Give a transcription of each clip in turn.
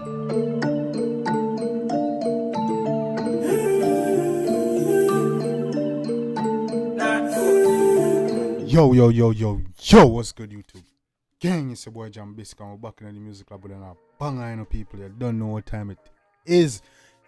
Yo, what's good, YouTube? Gang, it's your boy Jambisco, and we're back in the music club with a banger, you know, people. You don't know what time it is.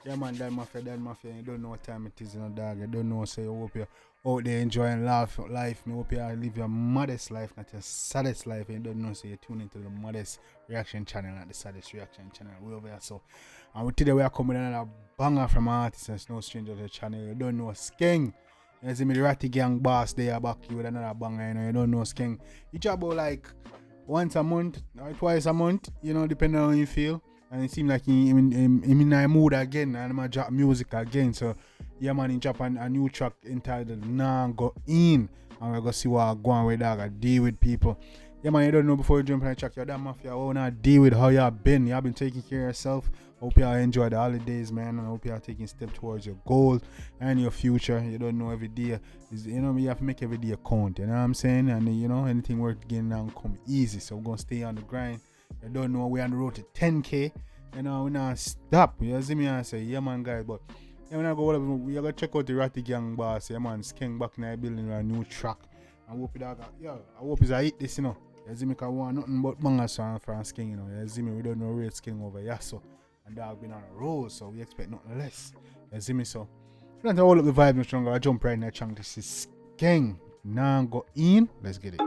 Yeah, man, that mafia, you don't know what time it is, you know, dog. You don't know, so you hope you're out there enjoying life. I hope you live your modest life, not your saddest life. And you don't know, so you tune into the modest reaction channel, not the saddest reaction channel. We're over here, so. And today we are coming with another banger from an artist, and it's no stranger to the channel. You don't know, Skeng. You see me, the Ratty Gang boss, they are back here with another banger, you know. You don't know, Skeng. You drop about like once a month or twice a month, you know, depending on how you feel. And it seems like I'm in a mood again, and I'm going to drop music again. So, yeah, man, he drop a new track entitled Nah Go In. And we're going to see what I'm going with that. I deal with people. Yeah, man, you don't know before you jump on the track, you're that mafia. I want to deal with how you have been. You have been taking care of yourself. Hope you all enjoy the holidays, man. And I hope you are taking steps towards your goal and your future. You don't know every day. You know, you have to make every day count. You know what I'm saying? And, you know, anything worth getting now come easy. So we're going to stay on the grind. You don't know, we're on the road to 10K. You know, we're not stop. You see me and say, yeah, man, guys. But, yeah, we're going to go check out the Ratty Gang boss. Yeah, man, Skeng back in the building with a new track. I hope I hope it's a hit this, you know. You see me, because we want nothing but banger song from Skeng, you know. You see me, we don't know real Skeng over here, so. And dog been on a roll, so we expect nothing less. You see me, so. If you want to hold up the vibe stronger, I jump right in that chunk. This is Skeng. Nah Go In. Let's get it.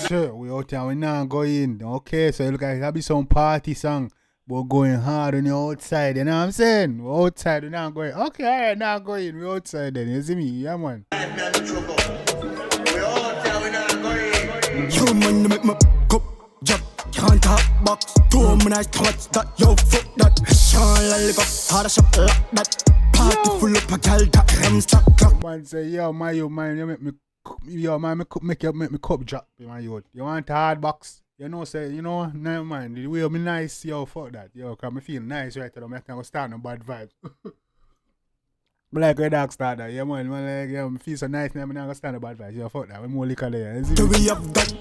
Sure, we out there, we now go in. Okay, so you look like that'll be some party song. We're going hard on the outside, you know what I'm saying? We're outside, we're not going. Okay, alright, now go in. We're outside then, you see me? Yeah, man. You man, make my cup drop. Can't talk box. 2 minutes, touch that. Yo, fuck that. Shine lollipop, hard a shop like that. Party full up a gal that hem stock clock. Man say, yo, man, you make me. Yo, man, make me cup drop, man, you want a hard box? You know, say, you know, never mind. The way me nice, yo, fuck that. Yo, cause me feel nice right now. I can't start no bad vibes. But like where dog start that, yeah, man, like, yeah, me feel so nice now, I'm not gonna stand no bad vibes. Yo, fuck that. We more liquor there. Do we have that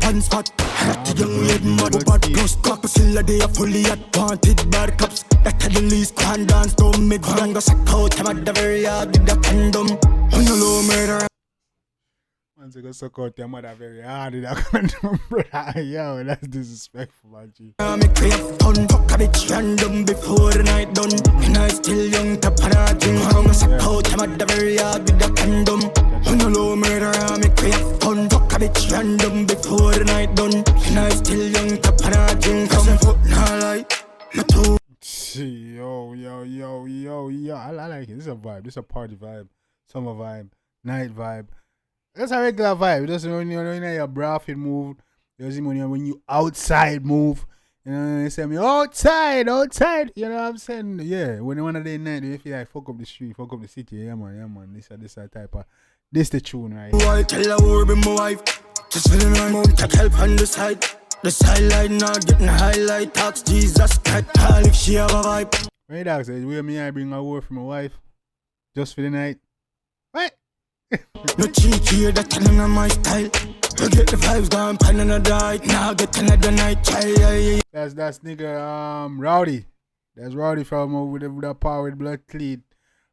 one spot? The young lady mother bad plus clock. Still a day fully at wanted bad cups. That the least can dance to me. Go suck out, I'm at the very hard with the condom. On the low murder. Once you go suck out your mother very hard in that condom, brother. Yo, that's disrespectful, man. I make me have fun, fuck a bitch random before the night done. And I still young, tap on a drink. I'm a suck out, I'm at the very hard with the condom. On the low murder, I make me have fun, fuck a bitch random before the night done. And I still young, tap on a drink. I'm foot now like my two. Yo. I like it. This is a vibe. This is a party vibe. Summer vibe. Night vibe. That's a regular vibe. It doesn't when you're in your braffing move. It doesn't when you outside move. You know, they say me outside. You know what I'm saying? Yeah. When one of the night, you feel like fuck up the street, fuck up the city. Yeah, man. This type of. This the tune, right? I tell her who be my wife. Just feeling like mom take help on the side. The sideline not getting highlight. Talks Jesus Christ. All if she have a vibe. When your dog says, where me I bring a word from my wife? Just for the night. What? No cheeky, that telling on my style. You get the vibes gone, pan another night. Now get another night. That's nigga Rowdy. That's Rowdy from with the power with blood cleat.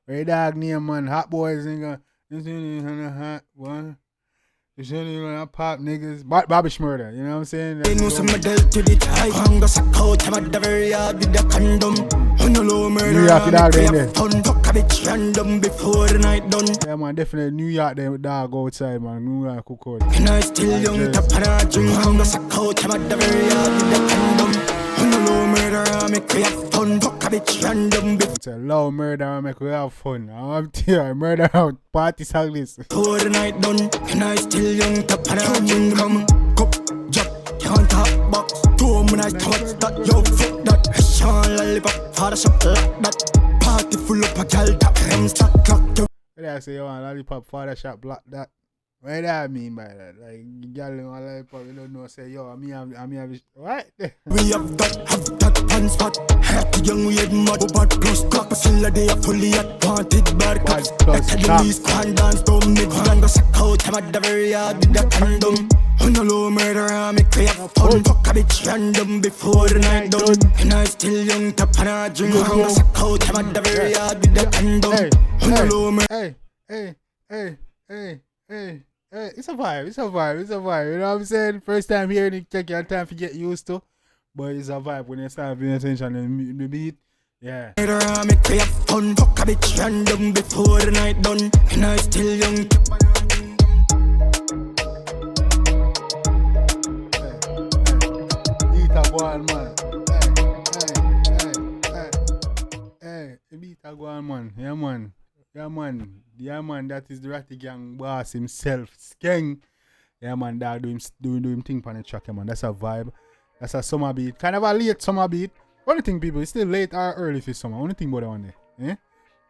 Where dog name, man? Hot boys nigga. This is hot one. You shouldn't even pop niggas. Bobby Schmurder, you know what I'm saying? They know some medal to the tie. Hunger suck out, I'm at the very hard with the condom. On the low murder, New York dog there. Fuck a bitch random before the night done. Yeah, man, definitely New York there with dog outside, man. New York cook out. And I still young, tap and I drink. Hunger suck out, I'm at the very hard with the condom. On the low murder, I make we have fun. Fuck a bitch random before. It's a low murder, I make we have fun. I'm here, murder out, party song this. Before the night done, and I still young, tap and I drink. Come, cup, drop, can't talk box. 2 minutes, touch that, yo, fuck that. Shine lollipop, hard a shop like that. Party full up a gal that hem stock clock. What I say, you want lollipop, father shop block that? What do I mean by that? Like, y'all want lollipop, you don't know, say, yo, I'm here, what? We have that one spot. young weird mud. Bad plus cock, still a day fully at wanted bad cops. That's the least can dance, don't make one go suck out. I'm at the very yard with the condom. On the low murder, I make me have fun. Fuck a bitch random before the night done. And I still young, tap and I drink. I'm gonna suck out. I'm at the very yard with the condom. On the low murder. Hey, it's a vibe. You know what I'm saying? First time hearing it, take your time to get used to. But it's a vibe when you start paying attention to the beat. Yeah. I make me have fun. Fuck a bitch random before the night done. And I still young. One man. Hey, beat a go on, man. Yeah, man. That is the Ratty Gang boss himself, Skeng. Yeah, man. That doing thing on the track, yeah, man. That's a vibe. That's a summer beat. Kind of a late summer beat. Only thing, people, it's still late or early for summer. Only thing about that one there. Eh?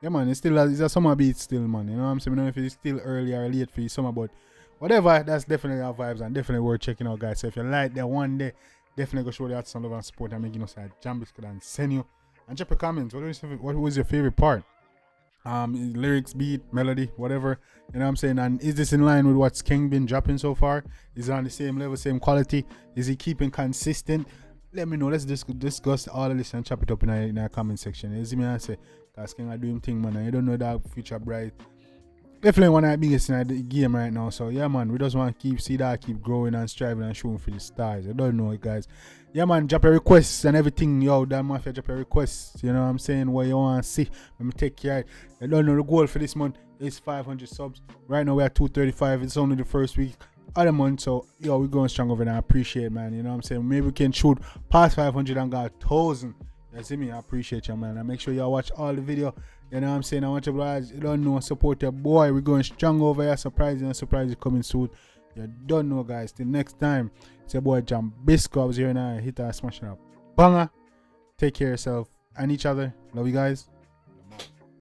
Yeah, man. It's a summer beat still, man. You know what I'm saying? I don't know if it's still early or late for summer, but whatever. That's definitely our vibes and definitely worth checking out, guys. So if you like that one day, definitely go show the artist some love and support and make Jambisco and send you. And drop your comments. What was your favorite part? Lyrics, beat, melody, whatever. You know what I'm saying? And is this in line with what Skeng been dropping so far? Is it on the same level, same quality? Is he keeping consistent? Let me know. Let's discuss all of this and chop it up in our comment section. You see me, I say, because Skeng are doing thing, man. And you don't know that future bright. Definitely one of the biggest in the game right now. So yeah, man, we just want to keep growing and striving and shooting for the stars. I don't know it, guys. Yeah, man, drop your requests and everything. Yo, that mafia, drop your requests. You know what I'm saying? What you want to see. Let me take care. I don't know, the goal for this month is 500 subs. Right now we're at 235. It's only the first week of the month. So yo, we're going strong over there. I appreciate it, man. You know what I'm saying? Maybe we can shoot past 500 and got 1,000. You see me? I appreciate you, man. And make sure y'all watch all the video. You know what I'm saying? I want you guys, you don't know, support your boy. We're going strong over here. Surprise coming soon. You don't know, guys. Till next time, it's your boy Jambisco. I was here and I hit a smashing up banger. Take care of yourself and each other. Love you guys.